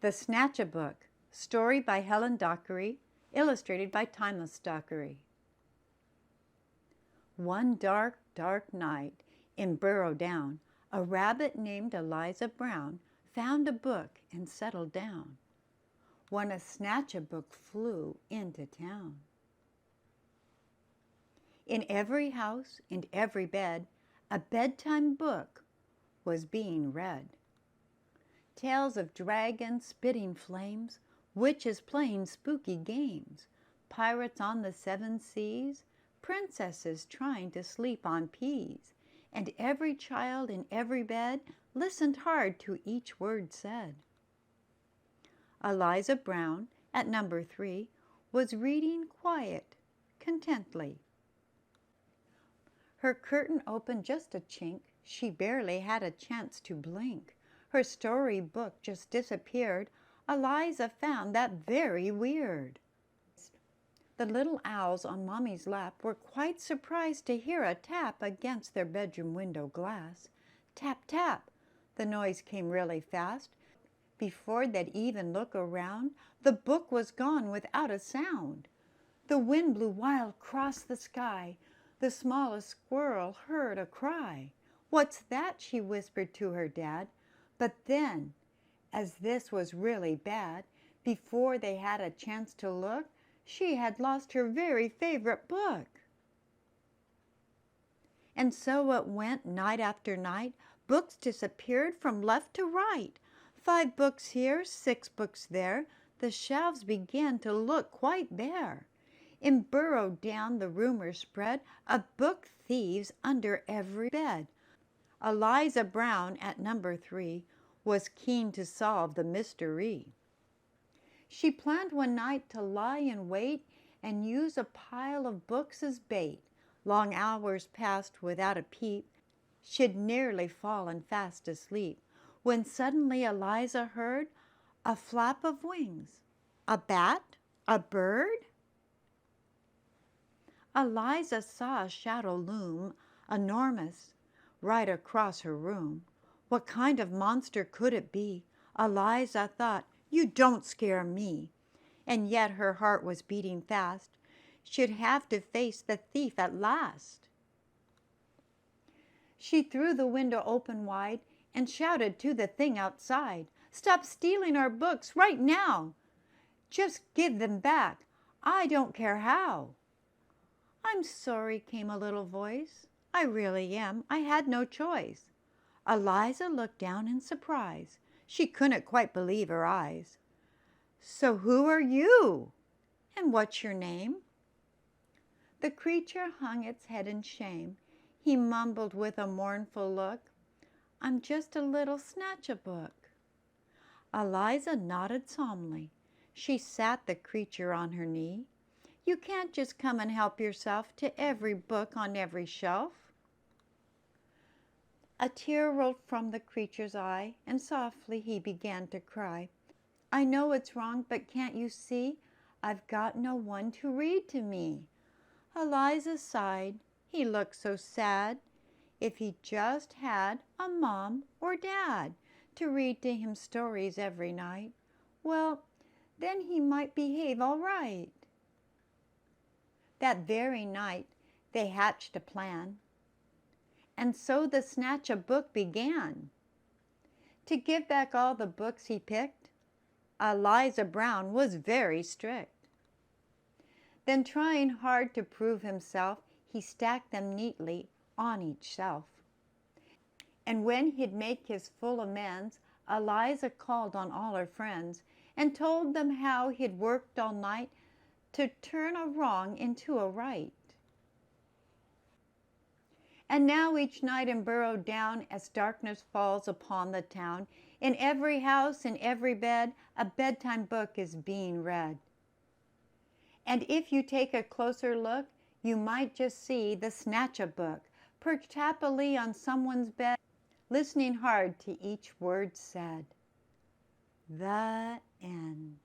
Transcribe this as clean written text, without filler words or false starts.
The Snatchabook, story by Helen Docherty, illustrated by Timeless Docherty. One dark, dark night in Burrow Down, a rabbit named Eliza Brown found a book and settled down. When a Snatchabook flew into town. In every house, in every bed, a bedtime book was being read. Tales of dragons spitting flames, witches playing spooky games, pirates on the seven seas, princesses trying to sleep on peas, and every child in every bed listened hard to each word said. Eliza Brown, at number 3, was reading quiet, contently. Her curtain opened just a chink, she barely had a chance to blink. Her storybook just disappeared. Eliza found that very weird. The little owls on Mommy's lap were quite surprised to hear a tap against their bedroom window glass. Tap, tap. The noise came really fast. Before they'd even look around, the book was gone without a sound. The wind blew wild across the sky. The smallest squirrel heard a cry. "What's that?" she whispered to her dad. But then, as this was really bad, before they had a chance to look, she had lost her very favorite book. And so it went night after night. Books disappeared from left to right. 5 books here, 6 books there. The shelves began to look quite bare. In Burrow Down the rumor spread of book thieves under every bed. Eliza Brown, at number 3, was keen to solve the mystery. She planned one night to lie in wait and use a pile of books as bait. Long hours passed without a peep. She'd nearly fallen fast asleep when suddenly Eliza heard a flap of wings. A bat? A bird? Eliza saw a shadow loom, enormous, right across her room. What kind of monster could it be? Eliza thought, "You don't scare me." And yet her heart was beating fast. She'd have to face the thief at last. She threw the window open wide and shouted to the thing outside, "Stop stealing our books right now! Just give them back. I don't care how." "I'm sorry," came a little voice. "I really am. I had no choice." Eliza looked down in surprise. She couldn't quite believe her eyes. "So who are you? And what's your name?" The creature hung its head in shame. He mumbled with a mournful look, "I'm just a little Snatchabook." Eliza nodded solemnly. She sat the creature on her knee. "You can't just come and help yourself to every book on every shelf." A tear rolled from the creature's eye, and softly he began to cry. "I know it's wrong, but can't you see? I've got no one to read to me." Eliza sighed. He looked so sad. If he just had a mom or dad to read to him stories every night, well, then he might behave all right. That very night they hatched a plan. And so the Snatchabook began. To give back all the books he picked, Eliza Brown was very strict. Then, trying hard to prove himself, he stacked them neatly on each shelf. And when he'd make his full amends, Eliza called on all her friends and told them how he'd worked all night to turn a wrong into a right. And now each night in Burrow Down, as darkness falls upon the town, in every house, in every bed, a bedtime book is being read. And if you take a closer look, you might just see the Snatchabook perched happily on someone's bed, listening hard to each word said. The end.